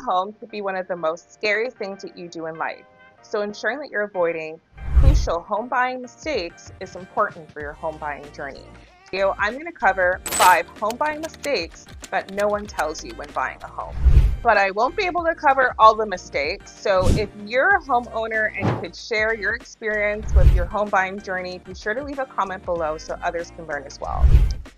home could be one of the most scariest things that you do in life, so ensuring that you're avoiding crucial home buying mistakes is important for your home buying journey. So I'm going to cover 5 home buying mistakes that no one tells you when buying a home. But I won't be able to cover all the mistakes, so if you're a homeowner and could share your experience with your home buying journey, be sure to leave a comment below so others can learn as well.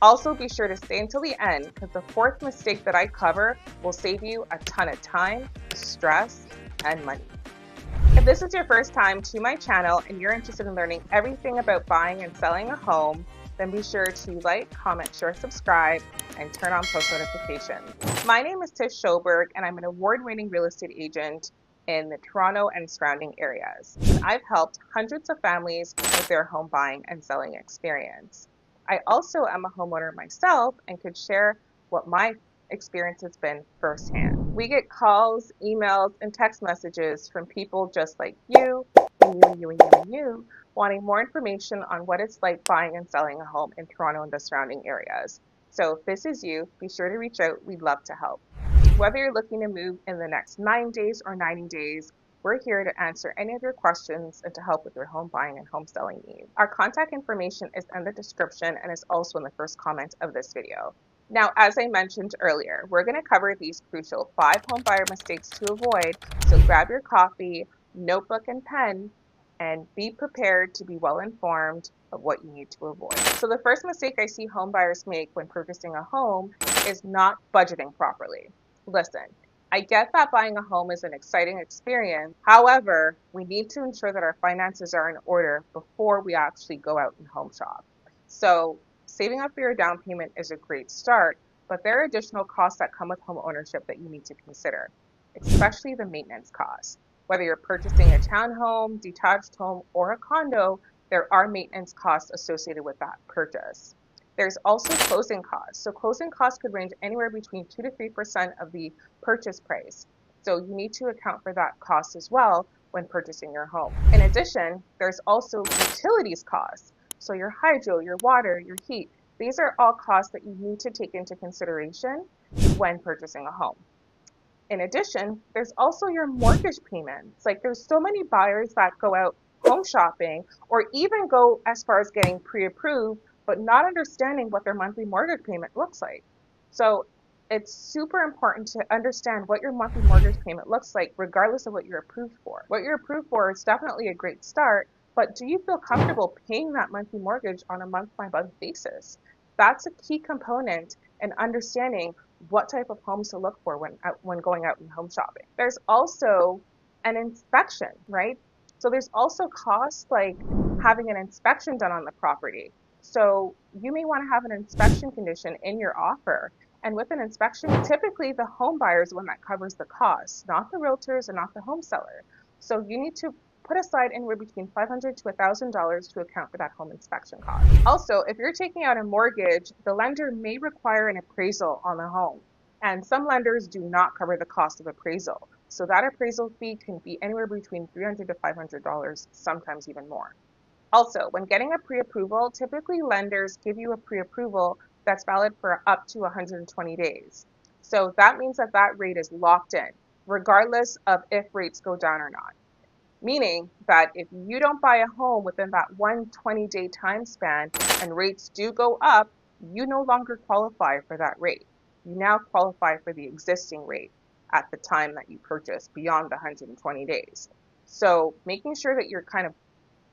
Also, be sure to stay until the end because the 4th mistake that I cover will save you a ton of time, stress, and money. If this is your first time to my channel and you're interested in learning everything about buying and selling a home, then be sure to like, comment, share, subscribe, and turn on post notifications. My name is Tish Schobourgh, and I'm an award-winning real estate agent in the Toronto and surrounding areas. And I've helped hundreds of families with their home buying and selling experience. I also am a homeowner myself and could share what my experience has been firsthand. We get calls, emails, and text messages from people just like you, and you, wanting more information on what it's like buying and selling a home in Toronto and the surrounding areas. So if this is you, be sure to reach out. We'd love to help. Whether you're looking to move in the next 9 days or 90 days, we're here to answer any of your questions and to help with your home buying and home selling needs. Our contact information is in the description and is also in the first comment of this video. Now, as I mentioned earlier, we're going to cover these crucial 5 home buyer mistakes to avoid. So grab your coffee, notebook, and pen, and be prepared to be well informed of what you need to avoid. So the first mistake I see home buyers make when purchasing a home is not budgeting properly. Listen, I get that buying a home is an exciting experience. However, we need to ensure that our finances are in order before we actually go out and home shop. So saving up for your down payment is a great start, but there are additional costs that come with home ownership that you need to consider, especially the maintenance costs. Whether you're purchasing a townhome, detached home, or a condo, there are maintenance costs associated with that purchase. There's also closing costs. So closing costs could range anywhere between 2 to 3% of the purchase price. So you need to account for that cost as well when purchasing your home. In addition, there's also utilities costs. So your hydro, your water, your heat, these are all costs that you need to take into consideration when purchasing a home. In addition, there's also your mortgage payments. Like there's so many buyers that go out home shopping or even go as far as getting pre-approved, but not understanding what their monthly mortgage payment looks like. So it's super important to understand what your monthly mortgage payment looks like, regardless of what you're approved for. What you're approved for is definitely a great start, but do you feel comfortable paying that monthly mortgage on a month-by-month basis? That's a key component in understanding what type of homes to look for when going out and home shopping. There's also an inspection, right? So there's also costs like having an inspection done on the property. So you may want to have an inspection condition in your offer. And with an inspection, typically the home buyer is the one that covers the costs, not the realtors and not the home seller. So you need to put aside anywhere between $500 to $1,000 to account for that home inspection cost. Also, if you're taking out a mortgage, the lender may require an appraisal on the home. And some lenders do not cover the cost of appraisal. So that appraisal fee can be anywhere between $300 to $500, sometimes even more. Also, when getting a pre-approval, typically lenders give you a pre-approval that's valid for up to 120 days. So that means that that rate is locked in, regardless of if rates go down or not. Meaning that if you don't buy a home within that 120-day time span and rates do go up, you no longer qualify for that rate. You now qualify for the existing rate at the time that you purchase beyond the 120 days. So making sure that you're kind of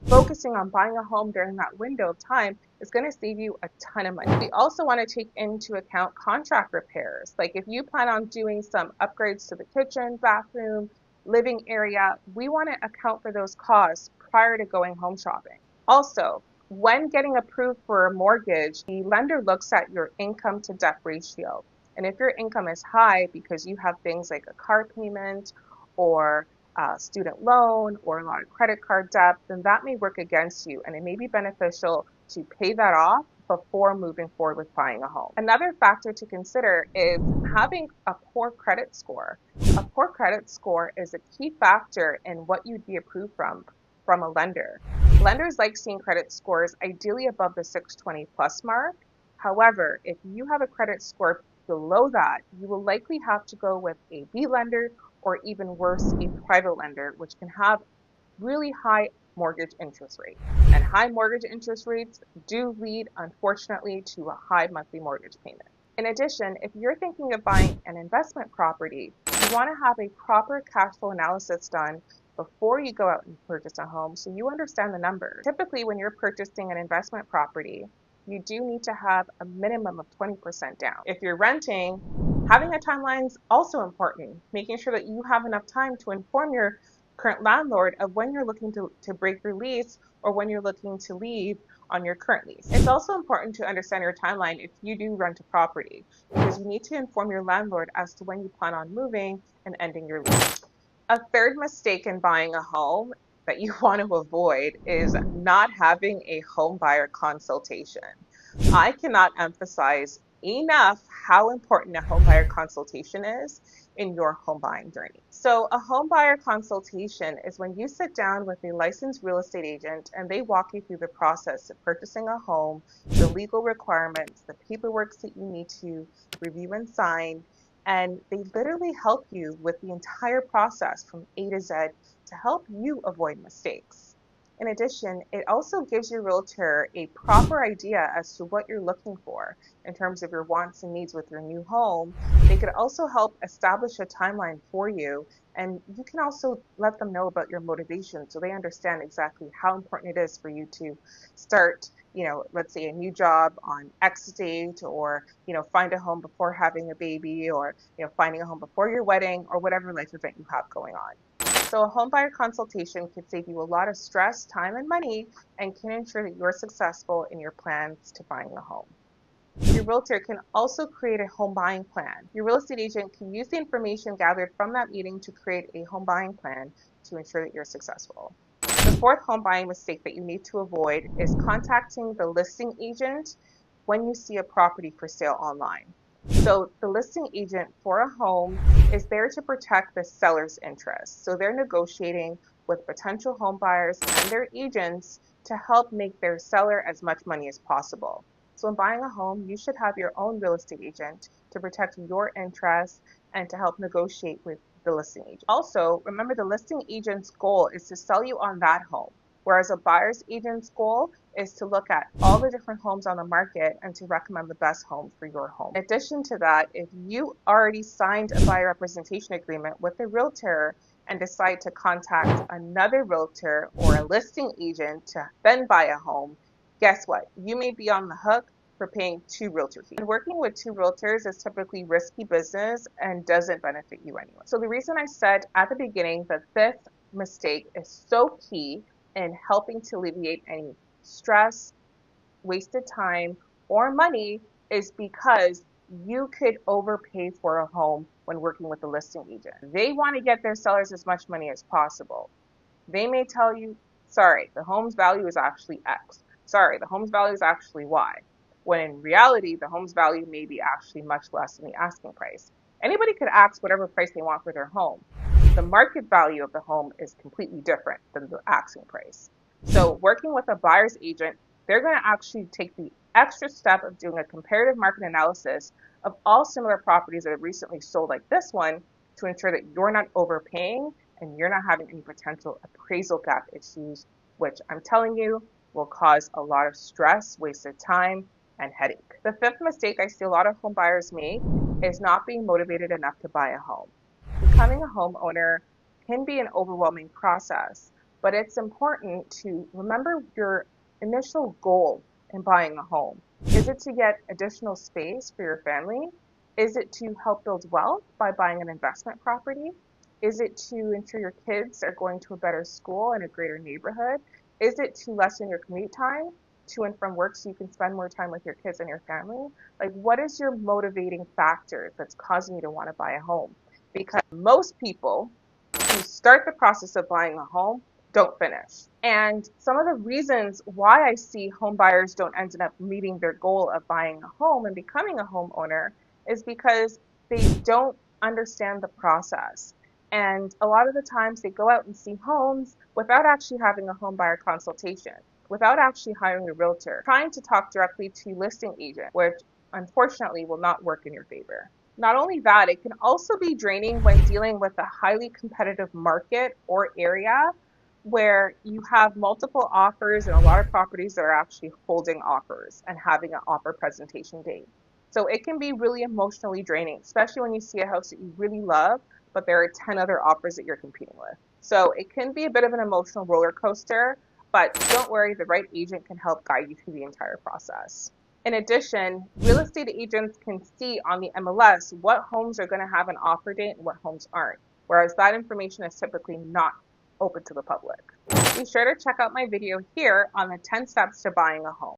focusing on buying a home during that window of time is going to save you a ton of money. We also want to take into account contract repairs. Like if you plan on doing some upgrades to the kitchen, bathroom, living area, we want to account for those costs prior to going home shopping. Also, when getting approved for a mortgage, the lender looks at your income to debt ratio. And if your income is high because you have things like a car payment or a student loan or a lot of credit card debt, then that may work against you, and it may be beneficial to pay that off before moving forward with buying a home. Another factor to consider is having a poor credit score. A poor credit score is a key factor in what you'd be approved from a lender. Lenders like seeing credit scores ideally above the 620 plus mark. However, if you have a credit score below that, you will likely have to go with a B lender or even worse, a private lender, which can have really high mortgage interest rates. And high mortgage interest rates do lead, unfortunately, to a high monthly mortgage payment. In addition, if you're thinking of buying an investment property, you want to have a proper cash flow analysis done before you go out and purchase a home so you understand the numbers. Typically, when you're purchasing an investment property, you do need to have a minimum of 20% down. If you're renting, having a timeline is also important, making sure that you have enough time to inform your current landlord of when you're looking to break your lease or when you're looking to leave on your current lease. It's also important to understand your timeline if you do rent a property, because you need to inform your landlord as to when you plan on moving and ending your lease. A third mistake in buying a home that you want to avoid is not having a home buyer consultation. I cannot emphasize enough how important a home buyer consultation is in your home buying journey. So a home buyer consultation is when you sit down with a licensed real estate agent and they walk you through the process of purchasing a home, the legal requirements, the paperwork that you need to review and sign, and they literally help you with the entire process from A to Z to help you avoid mistakes. In addition, it also gives your realtor a proper idea as to what you're looking for in terms of your wants and needs with your new home. They could also help establish a timeline for you, and you can also let them know about your motivation so they understand exactly how important it is for you to start, let's say a new job on X date, or, find a home before having a baby, or, finding a home before your wedding, or whatever life event you have going on. So a home buyer consultation could save you a lot of stress, time, and money, and can ensure that you're successful in your plans to buying a home. Your realtor can also create a home buying plan. Your real estate agent can use the information gathered from that meeting to create a home buying plan to ensure that you're successful. The fourth home buying mistake that you need to avoid is contacting the listing agent when you see a property for sale online. So the listing agent for a home is there to protect the seller's interests. So they're negotiating with potential home buyers and their agents to help make their seller as much money as possible. So in buying a home, you should have your own real estate agent to protect your interests and to help negotiate with the listing agent. Also, remember the listing agent's goal is to sell you on that home, whereas a buyer's agent's goal is to look at all the different homes on the market and to recommend the best home for your home. In addition to that, if you already signed a buyer representation agreement with a realtor and decide to contact another realtor or a listing agent to then buy a home, guess what? You may be on the hook for paying 2 realtor fees. And working with 2 realtors is typically risky business and doesn't benefit you anyway. So the reason I said at the beginning that this mistake is so key in helping to alleviate any stress, wasted time, or money is because you could overpay for a home when working with a listing agent. They want to get their sellers as much money as possible. They may tell you, sorry, the home's value is actually X. Sorry, the home's value is actually Y. When in reality, the home's value may be actually much less than the asking price. Anybody could ask whatever price they want for their home. The market value of the home is completely different than the asking price. So working with a buyer's agent, they're going to actually take the extra step of doing a comparative market analysis of all similar properties that have recently sold like this one to ensure that you're not overpaying and you're not having any potential appraisal gap issues, which I'm telling you will cause a lot of stress, wasted time, and headache. The fifth mistake I see a lot of home buyers make is not being motivated enough to buy a home. Becoming a homeowner can be an overwhelming process, but it's important to remember your initial goal in buying a home. Is it to get additional space for your family? Is it to help build wealth by buying an investment property? Is it to ensure your kids are going to a better school and a greater neighborhood? Is it to lessen your commute time to and from work so you can spend more time with your kids and your family? Like, what is your motivating factor that's causing you to want to buy a home? Because most people who start the process of buying a home don't finish. And some of the reasons why I see home buyers don't end up meeting their goal of buying a home and becoming a homeowner is because they don't understand the process. And a lot of the times they go out and see homes without actually having a home buyer consultation, without actually hiring a realtor, trying to talk directly to listing agent, which unfortunately will not work in your favor. Not only that, it can also be draining when dealing with a highly competitive market or area where you have multiple offers and a lot of properties that are actually holding offers and having an offer presentation date. So it can be really emotionally draining, especially when you see a house that you really love, but there are 10 other offers that you're competing with. So it can be a bit of an emotional roller coaster, but don't worry, the right agent can help guide you through the entire process. In addition, real estate agents can see on the MLS what homes are going to have an offer date and what homes aren't, whereas that information is typically not open to the public. Be sure to check out my video here on the 10 steps to buying a home.